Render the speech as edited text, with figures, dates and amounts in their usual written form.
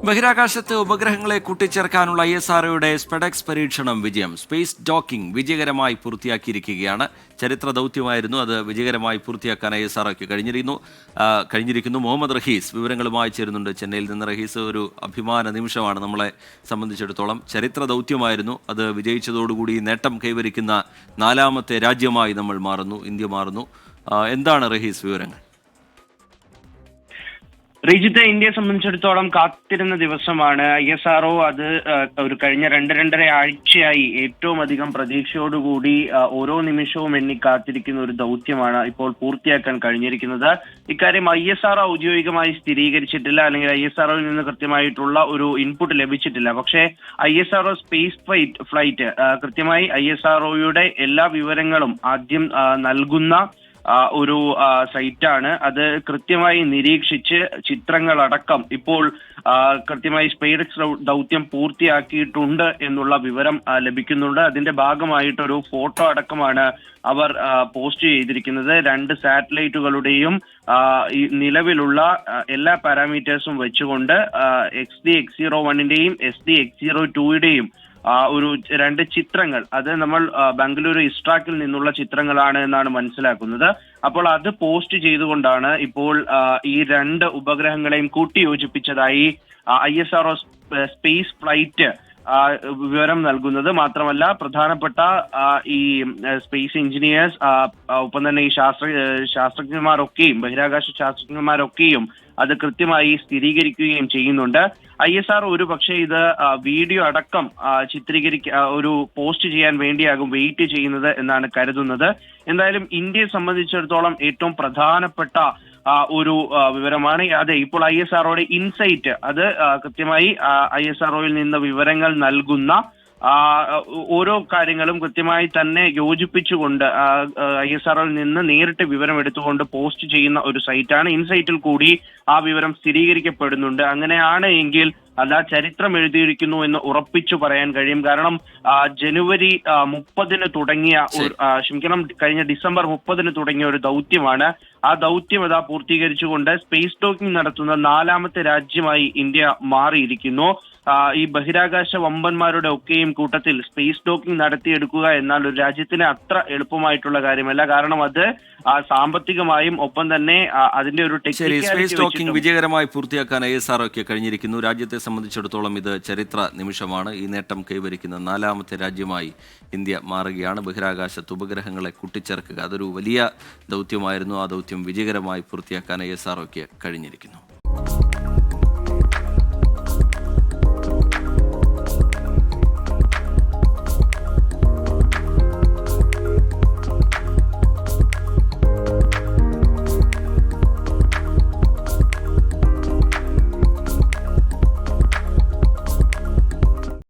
ബഹിരാകാശത്ത് ഉപഗ്രഹങ്ങളെ കൂട്ടിച്ചേർക്കാനുള്ള ISROയുടെ സ്പെഡെക്സ് പരീക്ഷണം വിജയം. സ്പേസ് ഡോക്കിംഗ് വിജയകരമായി പൂർത്തിയാക്കിയിരിക്കുകയാണ്. ചരിത്ര ദൗത്യമായിരുന്നു അത്. വിജയകരമായി പൂർത്തിയാക്കാൻ ISROയ്ക്ക് കഴിഞ്ഞിരിക്കുന്നു. മുഹമ്മദ് റഹീസ് വിവരങ്ങളുമായി ചേരുന്നുണ്ട് ചെന്നൈയിൽ നിന്ന്. റഹീസ്, ഒരു അഭിമാന നിമിഷമാണ് നമ്മളെ സംബന്ധിച്ചിടത്തോളം. ചരിത്ര ദൗത്യമായിരുന്നു അത്. വിജയിച്ചതോടുകൂടി നേട്ടം കൈവരിക്കുന്ന 4ാമത്തെ രാജ്യമായി നമ്മൾ മാറുന്നു, ഇന്ത്യ മാറുന്നു. എന്താണ് റഹീസ് വിവരങ്ങൾ? റീജിത്തെ, ഇന്ത്യയെ സംബന്ധിച്ചിടത്തോളം കാത്തിരുന്ന ദിവസമാണ്. ISRO അത് ഒരു കഴിഞ്ഞ 2-2.5 ആഴ്ചയായി ഏറ്റവും അധികം പ്രതീക്ഷയോടുകൂടി ഓരോ നിമിഷവും എണ്ണി കാത്തിരിക്കുന്ന ഒരു ദൗത്യമാണ് ഇപ്പോൾ പൂർത്തിയാക്കാൻ കഴിഞ്ഞിരിക്കുന്നത്. ഇക്കാര്യം ISRO ഔദ്യോഗികമായി സ്ഥിരീകരിച്ചിട്ടില്ല, അല്ലെങ്കിൽ ISROയിൽ നിന്ന് കൃത്യമായിട്ടുള്ള ഒരു ഇൻപുട്ട് ലഭിച്ചിട്ടില്ല. പക്ഷേ ISRO സ്പേസ് ഫ്ലൈറ്റ് കൃത്യമായി ISROയുടെ എല്ലാ വിവരങ്ങളും ആദ്യം നൽകുന്ന ഒരു സൈറ്റാണ്. അത് കൃത്യമായി നിരീക്ഷിച്ച് ചിത്രങ്ങളടക്കം ഇപ്പോൾ കൃത്യമായി സ്പേസ് ദൗത്യം പൂർത്തിയാക്കിയിട്ടുണ്ട് എന്നുള്ള വിവരം ലഭിക്കുന്നുണ്ട്. അതിന്റെ ഭാഗമായിട്ടൊരു ഫോട്ടോ അടക്കമാണ് അവർ പോസ്റ്റ് ചെയ്തിരിക്കുന്നത്. 2 സാറ്റലൈറ്റുകളുടെയും നിലവിലുള്ള എല്ലാ പാരാമീറ്റേഴ്സും വെച്ചുകൊണ്ട് XD-X01ന്റെയും XD-X02യുടെയും ഒരു 2 ചിത്രങ്ങൾ, അത് നമ്മൾ ബംഗളൂരു ഇസ്ട്രാക്കിൽ നിന്നുള്ള ചിത്രങ്ങളാണ് എന്നാണ് മനസ്സിലാക്കുന്നത്. അപ്പോൾ അത് പോസ്റ്റ് ചെയ്തുകൊണ്ടാണ് ഇപ്പോൾ ഈ 2 ഉപഗ്രഹങ്ങളെയും കൂട്ടിയോജിപ്പിച്ചതായി ISRO സ്പേസ് ഫ്ലൈറ്റ് വിവരം നൽകുന്നത്. മാത്രമല്ല, പ്രധാനപ്പെട്ട ഈ സ്പേസ് എഞ്ചിനീയേഴ്സ് ഒപ്പം തന്നെ ഈ ശാസ്ത്രജ്ഞന്മാരൊക്കെയും ബഹിരാകാശ ശാസ്ത്രജ്ഞന്മാരൊക്കെയും അത് കൃത്യമായി സ്ഥിരീകരിക്കുകയും ചെയ്യുന്നുണ്ട്. ISRO ഒരു പക്ഷേ ഇത് വീഡിയോ അടക്കം ഒരു പോസ്റ്റ് ചെയ്യാൻ വേണ്ടിയാകും വെയിറ്റ് ചെയ്യുന്നത് എന്നാണ് കരുതുന്നത്. എന്തായാലും ഇന്ത്യയെ സംബന്ധിച്ചിടത്തോളം ഏറ്റവും പ്രധാനപ്പെട്ട ഒരു വിവരമാണ്. അതെ, ഇപ്പോൾ ISROയുടെ ഇൻസൈറ്റ്, അത് കൃത്യമായി ISROയിൽ നിന്ന് വിവരങ്ങൾ നൽകുന്ന ഓരോ കാര്യങ്ങളും കൃത്യമായി തന്നെ യോജിപ്പിച്ചുകൊണ്ട് ISROയിൽ നിന്ന് നേരിട്ട് വിവരം എടുത്തുകൊണ്ട് പോസ്റ്റ് ചെയ്യുന്ന ഒരു സൈറ്റാണ്. ഇൻസൈറ്റിൽ കൂടി ആ വിവരം സ്ഥിരീകരിക്കപ്പെടുന്നുണ്ട്. അങ്ങനെയാണ് എങ്കിൽ അല്ല ചരിത്രം എഴുതിയിരിക്കുന്നു എന്ന് ഉറപ്പിച്ചു പറയാൻ കഴിയും. കാരണം ജനുവരി 30-ന് തുടങ്ങിയ കഴിഞ്ഞ ഡിസംബർ 30-ന് തുടങ്ങിയ ഒരു ദൗത്യമാണ്. ആ ദൗത്യം ഇതാ പൂർത്തീകരിച്ചുകൊണ്ട് സ്പേസ് ഡോക്കിംഗ് നടത്തുന്ന 4ാമത്തെ രാജ്യമായി ഇന്ത്യ മാറിയിരിക്കുന്നു. ഈ ബഹിരാകാശ വമ്പന്മാരുടെ ഒക്കെയും കൂട്ടത്തിൽ സ്പേസ് ഡോക്കിംഗ് നടത്തിയെടുക്കുക എന്നാൽ ഒരു രാജ്യത്തിന് അത്ര എളുപ്പമായിട്ടുള്ള കാര്യമല്ല. കാരണം അത് സാമ്പത്തികമായും ഒപ്പം തന്നെ അതിന്റെ ഒരു സ്പേസ് ഡോക്കിംഗ് വിജയകരമായി പൂർത്തിയാക്കാൻ ISROയ്ക്ക് കഴിഞ്ഞിരിക്കുന്നു. രാജ്യത്തെ സംബന്ധിച്ചിടത്തോളം ഇത് ചരിത്ര നിമിഷമാണ്. ഈ നേട്ടം കൈവരിക്കുന്ന 4ാമത്തെ രാജ്യമായി ഇന്ത്യ മാറുകയാണ്. ബഹിരാകാശത്ത് ഉപഗ്രഹങ്ങളെ കൂട്ടിച്ചേർക്കുക അതൊരു വലിയ ദൗത്യമായിരുന്നു. ആ ദൗത്യം വിജയകരമായി പൂർത്തിയാക്കാൻ ISROയ്ക്ക് കഴിഞ്ഞിരിക്കുന്നു.